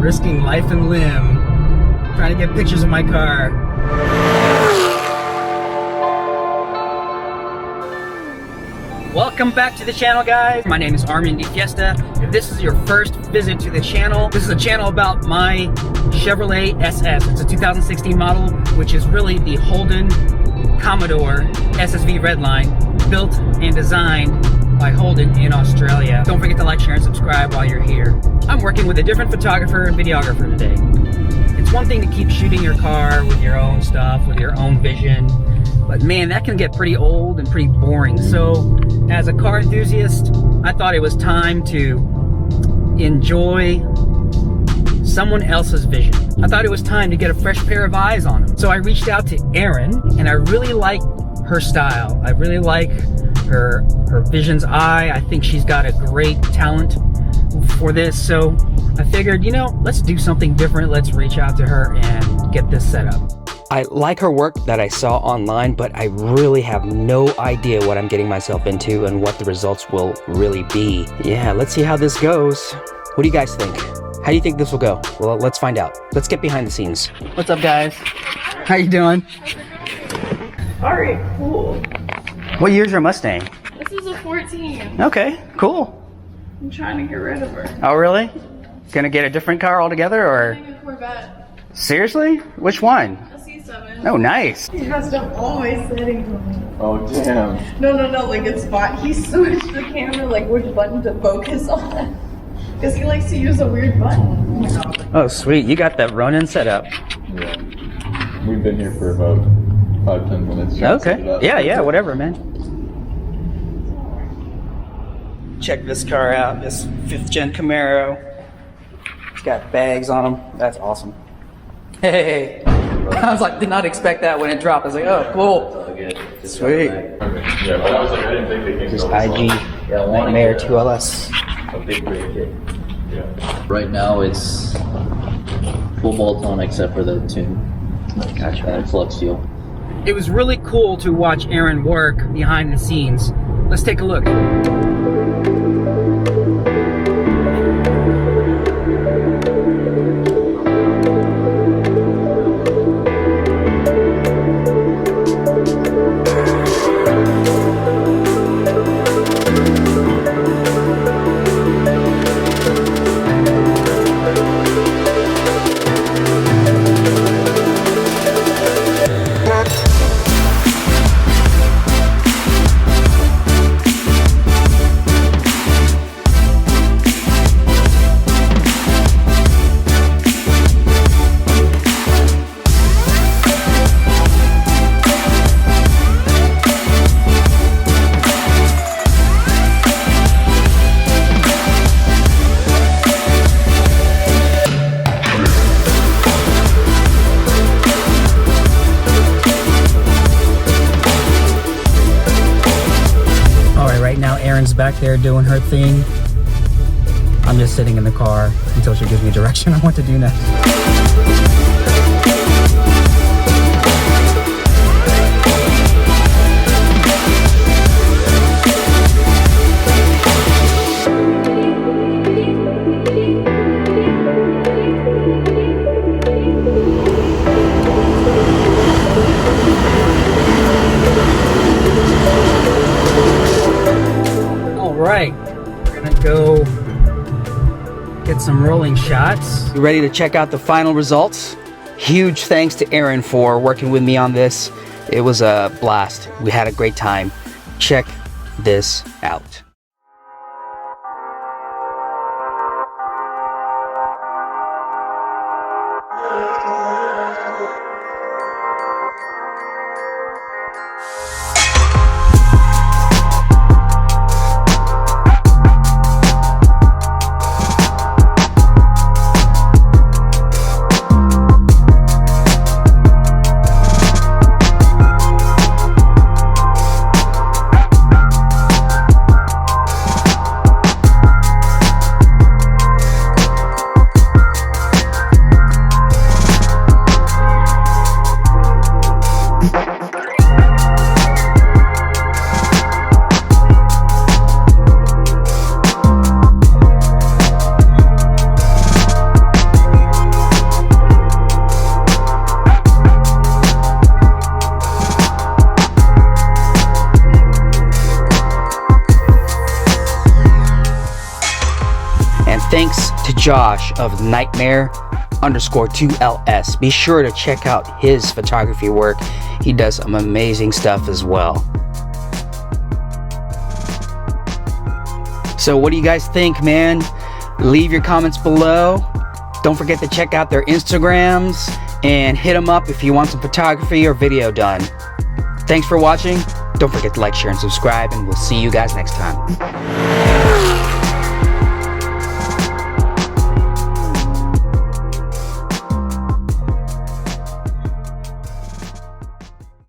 risking life and limb, trying to get pictures of my car. Welcome back to the channel, guys. My name is Armin Di Fiesta. If this is your first visit to the channel, this is a channel about my Chevrolet SS. It's a 2016 model, which is really the Holden Commodore SSV Redline, built and designed by Holden in Australia. Don't forget to like, share, and subscribe while you're here. I'm working with a different photographer and videographer today. It's one thing to keep shooting your car with your own stuff, with your own vision, but man, that can get pretty old and pretty boring. So as a car enthusiast, I thought it was time to enjoy someone else's vision. I thought it was time to get a fresh pair of eyes on them. So I reached out to Erin, and I really like her style. I really like her vision's eye. I think she's got a great talent for this. So I figured, you know, let's do something different. Let's reach out to her and get this set up. I like her work that I saw online, but I really have no idea what I'm getting myself into and what the results will really be. Yeah, let's see how this goes. What do you guys think? How do you think this will go? Well, let's find out. Let's get behind the scenes. What's up, guys? How you doing? Alright, cool. What year's your Mustang? This is a 14. Okay, cool. I'm trying to get rid of her. Oh, really? Gonna get a different car altogether, or? I'm getting a Corvette. Seriously? Which one? A C7. Oh, nice. He has to always setting for me. Oh, damn. No, like it's fine. He switched the camera, like which button to focus on. Because he likes to use a weird button. Oh my god. Oh, sweet. You got that Ronin set up. Yeah. We've been here for about 5-10 minutes. Okay. Yeah, whatever, man. Check this car out. This 5th gen Camaro. It's got bags on them. That's awesome. Hey. I was like, did not expect that when it dropped. I was like, oh, cool. Sweet. Yeah, but I was like, I didn't think they came Just IG Nightmare 2LS. A big break kit. Yeah. Right now it's full bolt on except for the tune. Gotcha. And flux seal. It was really cool to watch Erin work behind the scenes. Let's take a look. Erin's back there doing her thing. I'm just sitting in the car until she gives me direction on what to do next. Alright, we're gonna go get some rolling shots. You ready to check out the final results? Huge thanks to Erin for working with me on this. It was a blast. We had a great time. Check this out. Thanks to Josh of Nightmare_2LS. Be sure to check out his photography work. He does some amazing stuff as well. So what do you guys think, man? Leave your comments below. Don't forget to check out their Instagrams and hit them up if you want some photography or video done. Thanks for watching. Don't forget to like, share, and subscribe, and we'll see you guys next time.